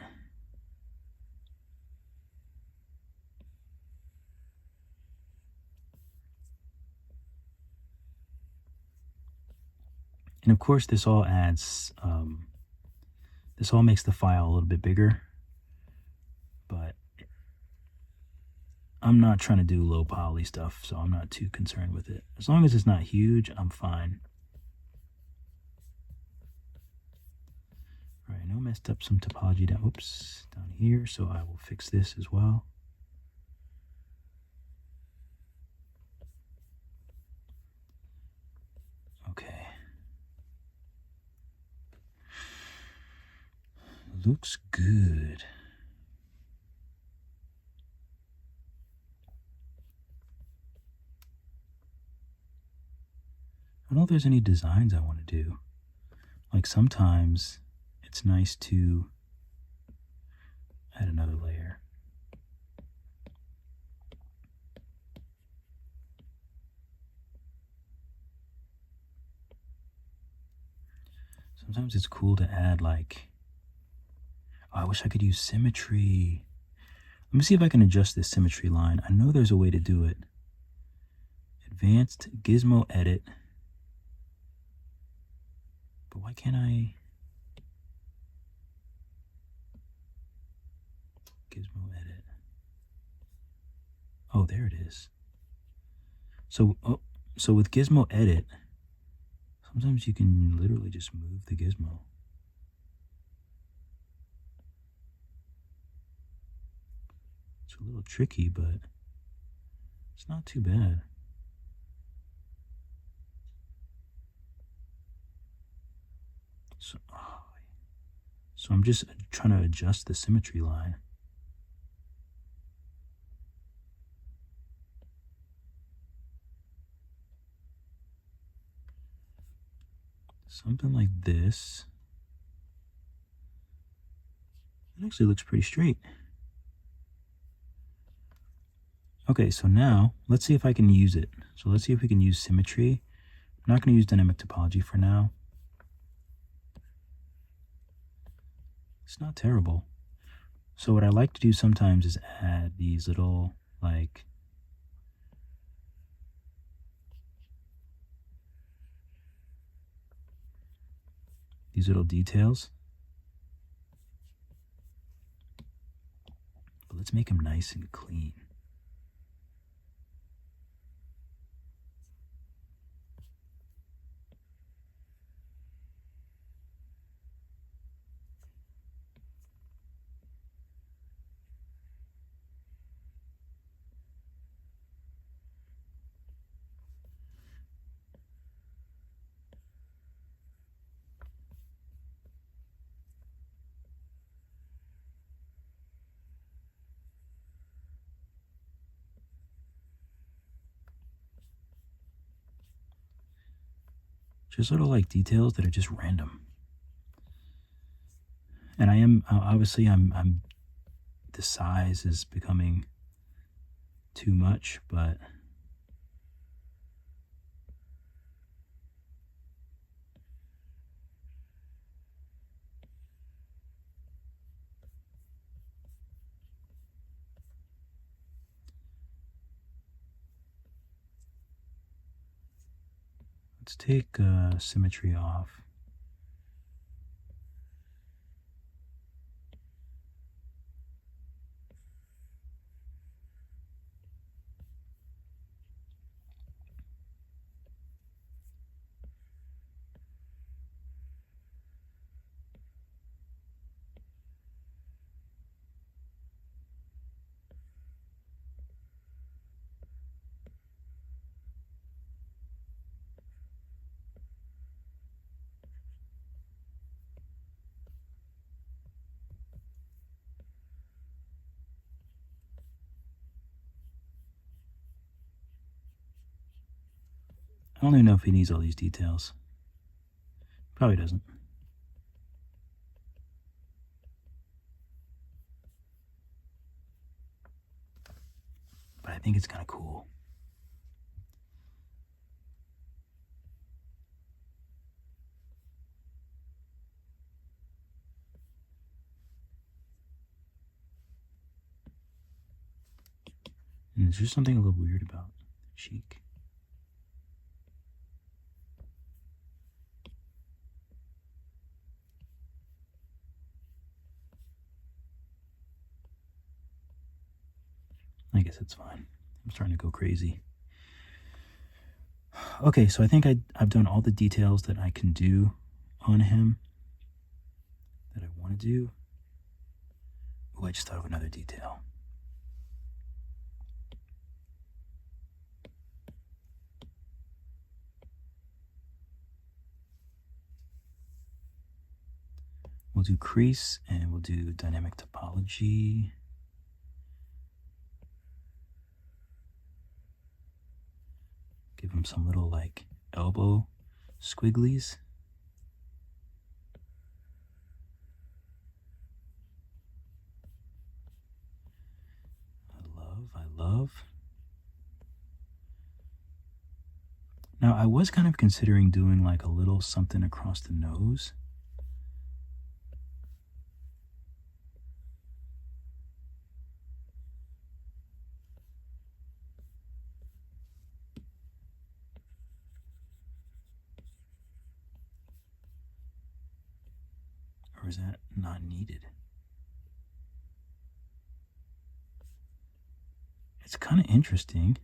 and of course this all adds, this all makes the file a little bit bigger, but I'm not trying to do low poly stuff, so I'm not too concerned with it. As long as it's not huge, I'm fine. All right, I know I messed up some topology down here, so I will fix this as well. Okay. Looks good. I don't know if there's any designs I want to do. Like sometimes it's nice to add another layer. Sometimes it's cool to add, like, oh, I wish I could use symmetry. Let me see if I can adjust this symmetry line. I know there's a way to do it. Advanced gizmo edit. But why can't I? Gizmo edit. Oh, there it is. So, so with gizmo edit, sometimes you can literally just move the gizmo. It's a little tricky, but it's not too bad. So I'm just trying to adjust the symmetry line. Something like this. It actually looks pretty straight. Okay, so now let's see if I can use it. So let's see if we can use symmetry. I'm not going to use dynamic topology for now. It's not terrible. So what I like to do sometimes is add these little, like, these little details. But let's make them nice and clean. Just little like details that are just random. And I am obviously I'm the size is becoming too much, but let's take symmetry off. I don't even know if he needs all these details. Probably doesn't. But I think it's kind of cool. And there's just something a little weird about the cheek. I guess it's fine. I'm starting to go crazy. Okay, so I think I've done all the details that I can do on him that I want to do. Oh, I just thought of another detail. We'll do crease and we'll do dynamic topology. Give him some little like elbow squigglies. I love. Now I was kind of considering doing like a little something across the nose. Or is that not needed? It's kind of interesting.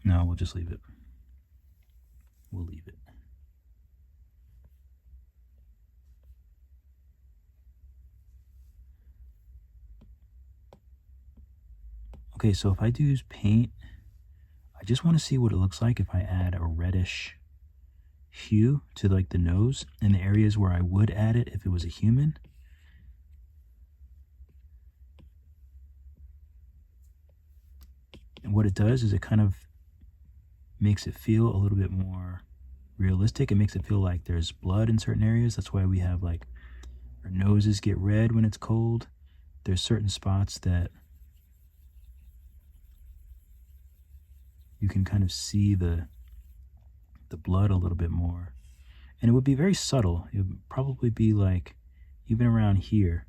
No, we'll just leave it. We'll leave it. Okay, so if I do use paint, I just want to see what it looks like if I add a reddish hue to like the nose in the areas where I would add it if it was a human. And what it does is it kind of makes it feel a little bit more realistic. It makes it feel like there's blood in certain areas. That's why we have like our noses get red when it's cold. There's certain spots that you can kind of see the blood a little bit more. And it would be very subtle. It would probably be like even around here.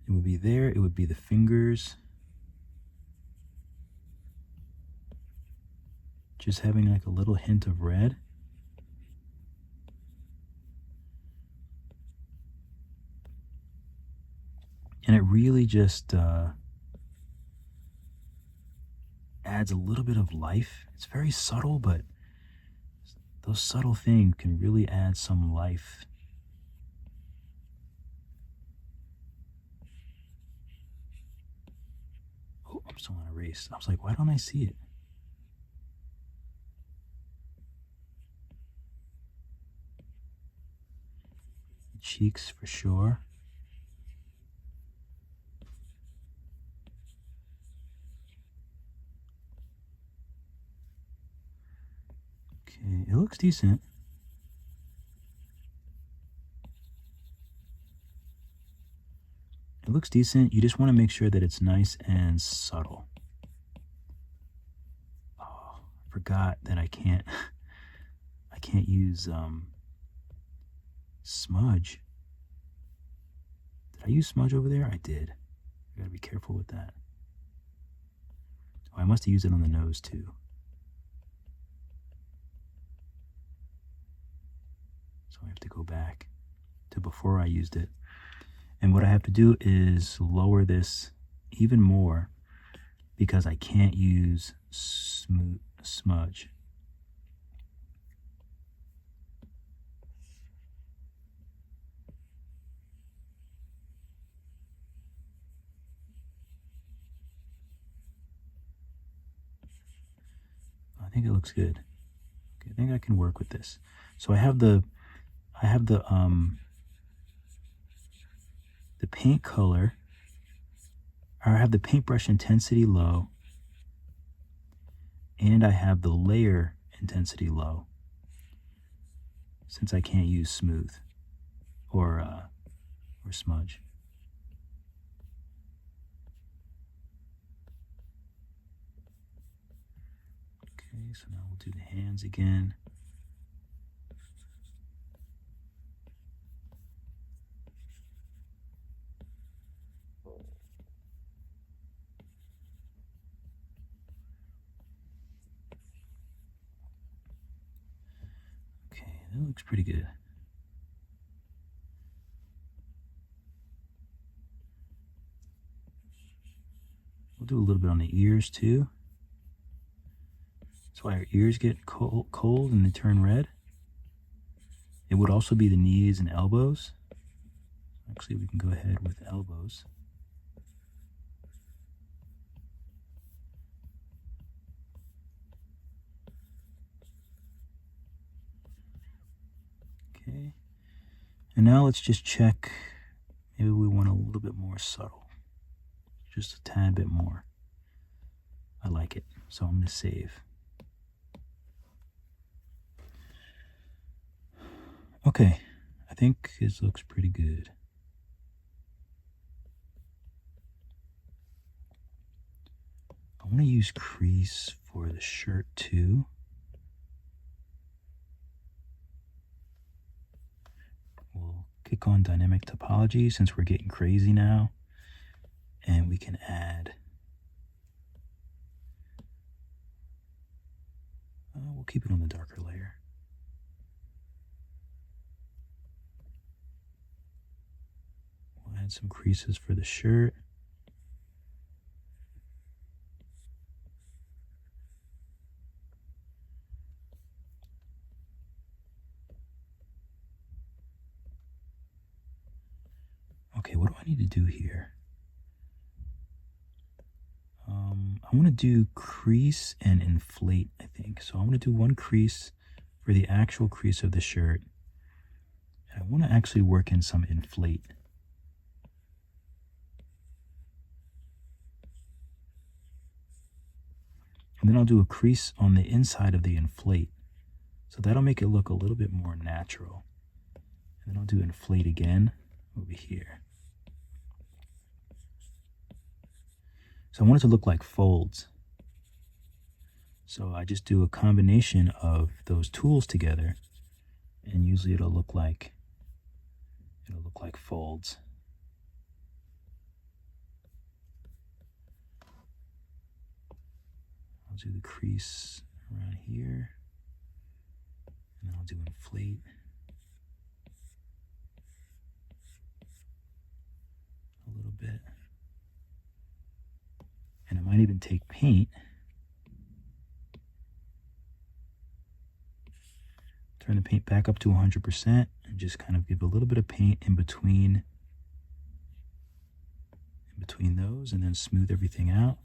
It would be there. It would be the fingers. Just having like a little hint of red. And it really just adds a little bit of life. It's very subtle, but those subtle things can really add some life. Oh, I'm still on erase. I was like, why don't I see it? cheeks for sure. Okay, it looks decent. It looks decent. You just want to make sure that it's nice and subtle. Oh, I forgot that I can't use smudge. Did I use smudge over there? I did. I gotta be careful with that. Oh, I must have used it on the nose too. So I have to go back to before I used it. And what I have to do is lower this even more because I can't use smudge. I think it looks good. Okay, I think I can work with this. So I have the paint color, or I have the paintbrush intensity low, and I have the layer intensity low, since I can't use smooth or smudge. Okay, so now we'll do the hands again. Okay, that looks pretty good. We'll do a little bit on the ears too. That's why our ears get cold and they turn red. It would also be the knees and elbows. Actually, we can go ahead with elbows. Okay. And now let's just check. Maybe we want a little bit more subtle. Just a tad bit more. I like it. So I'm going to save. Okay. I think this looks pretty good. I want to use crease for the shirt too. We'll kick on dynamic topology since we're getting crazy now. And we can add, we'll keep it on the darker layer. We'll add some creases for the shirt. Okay, what do I need to do here? I want to do crease and inflate, I think. So I want to do one crease for the actual crease of the shirt. And I want to actually work in some inflate. And then I'll do a crease on the inside of the inflate. So that'll make it look a little bit more natural. And then I'll do inflate again over here. So I want it to look like folds. So I just do a combination of those tools together, and usually it'll look like folds. I'll do the crease around here, and then I'll do inflate. A little bit. And I might even take paint, turn the paint back up to 100%, and just kind of give a little bit of paint in between those, and then smooth everything out.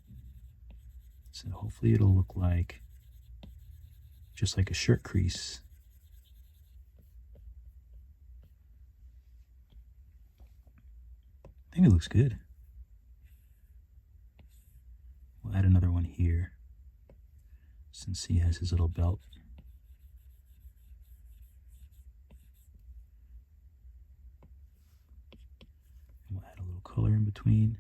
So hopefully it'll look like just like a shirt crease. I think it looks good. We'll add another one here, since he has his little belt. We'll add a little color in between.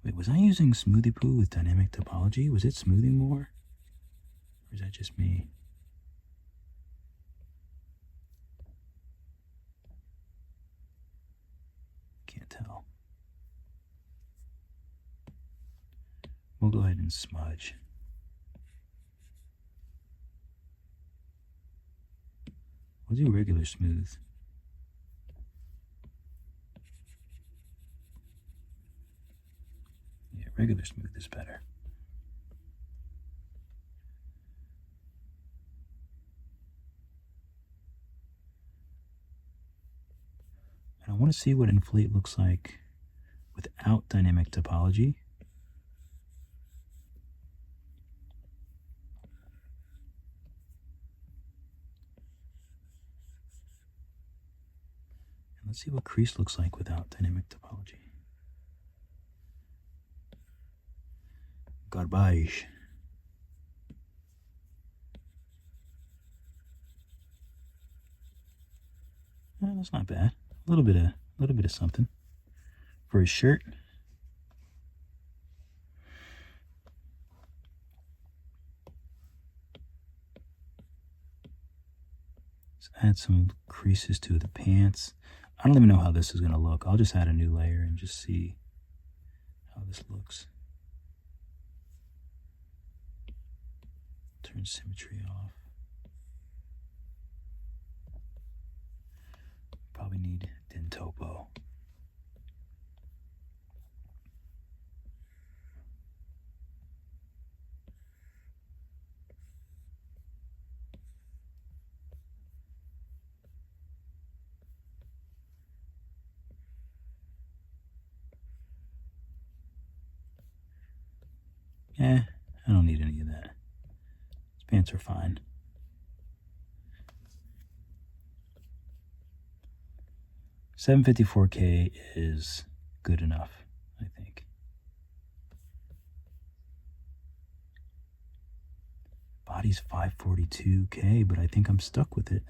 Wait, was I using Smoothie Poo with dynamic topology? Was it smoothing more? Or is that just me? Can't tell. We'll go ahead and smudge. We'll do regular smooth. Yeah, regular smooth is better. And I want to see what inflate looks like without dynamic topology. And let's see what crease looks like without dynamic topology. Garbage. Well, that's not bad. A little bit of something for his shirt. Let's add some creases to the pants. I don't even know how this is going to look. I'll just add a new layer and just see how this looks. Turn symmetry off. Probably need Dentopo. I don't need any of that. These pants are fine. $754K is good enough, I think. Body's $542K, but I think I'm stuck with it.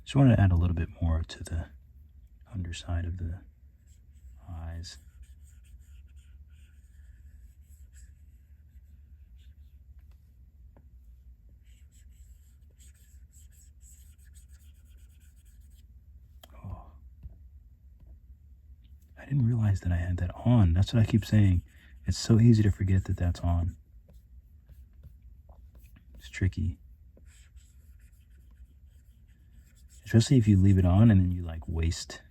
Just wanted to add a little bit more to the underside of the eyes. Oh. I didn't realize that I had that on. That's what I keep saying. It's so easy to forget that that's on. It's tricky. Especially if you leave it on and then you like waste.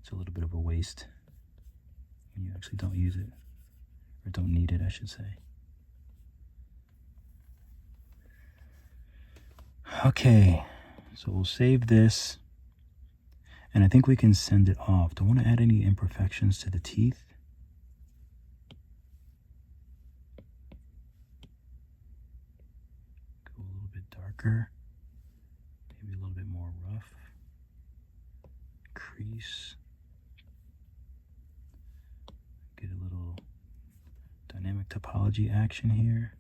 It's a little bit of a waste when you actually don't use it. Or don't need it, I should say. Okay, so we'll save this. And I think we can send it off. Don't want to add any imperfections to the teeth. Go a little bit darker. Maybe a little bit more rough. Crease. Get a little dynamic topology action here.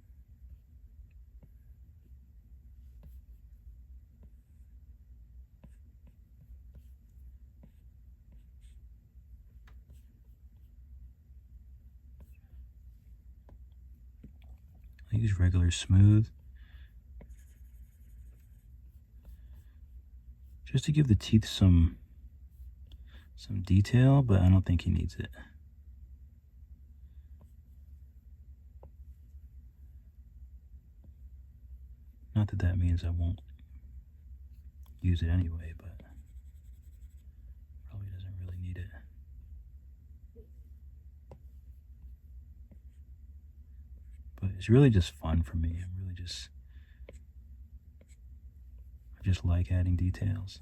I use regular smooth just to give the teeth some some detail, but I don't think he needs it. Not that that means I won't use it anyway, but probably doesn't really need it. But it's really just fun for me. I just like adding details.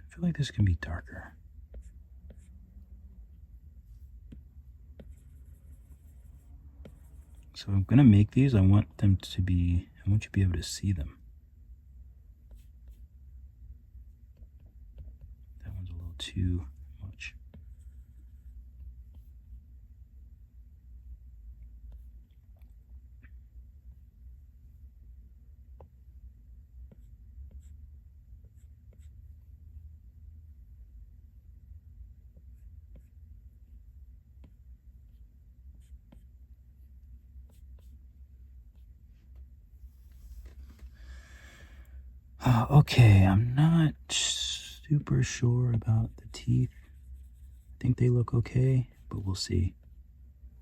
I feel like this can be darker. So I'm gonna make these. I want you to be able to see them. That one's a little too much. Okay, I'm not super sure about the teeth. I think they look okay, but we'll see.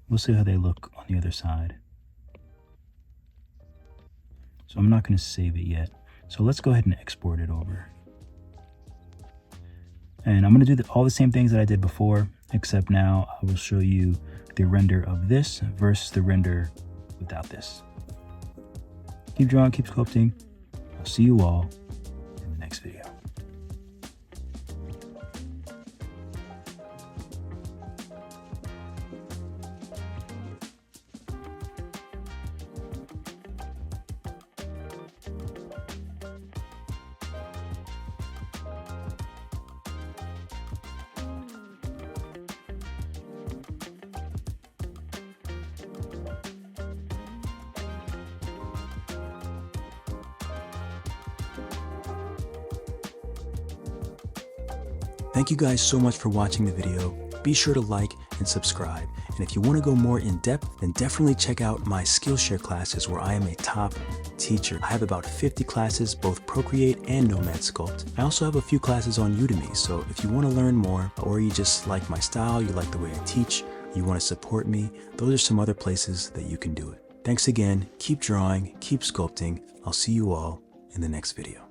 We'll see how they look on the other side. So I'm not going to save it yet. So let's go ahead and export it over. And I'm going to do all the same things that I did before, except now I will show you the render of this versus the render without this. Keep drawing, keep sculpting. I'll see you all in the next video. Thank you guys so much for watching the video. Be sure to like and subscribe. And if you want to go more in depth, then definitely check out my Skillshare classes where I am a top teacher. I have about 50 classes, both Procreate and Nomad Sculpt. I also have a few classes on Udemy, so if you want to learn more, or you just like my style, you like the way I teach, you want to support me, those are some other places that you can do it. Thanks again, keep drawing, keep sculpting. I'll see you all in the next video.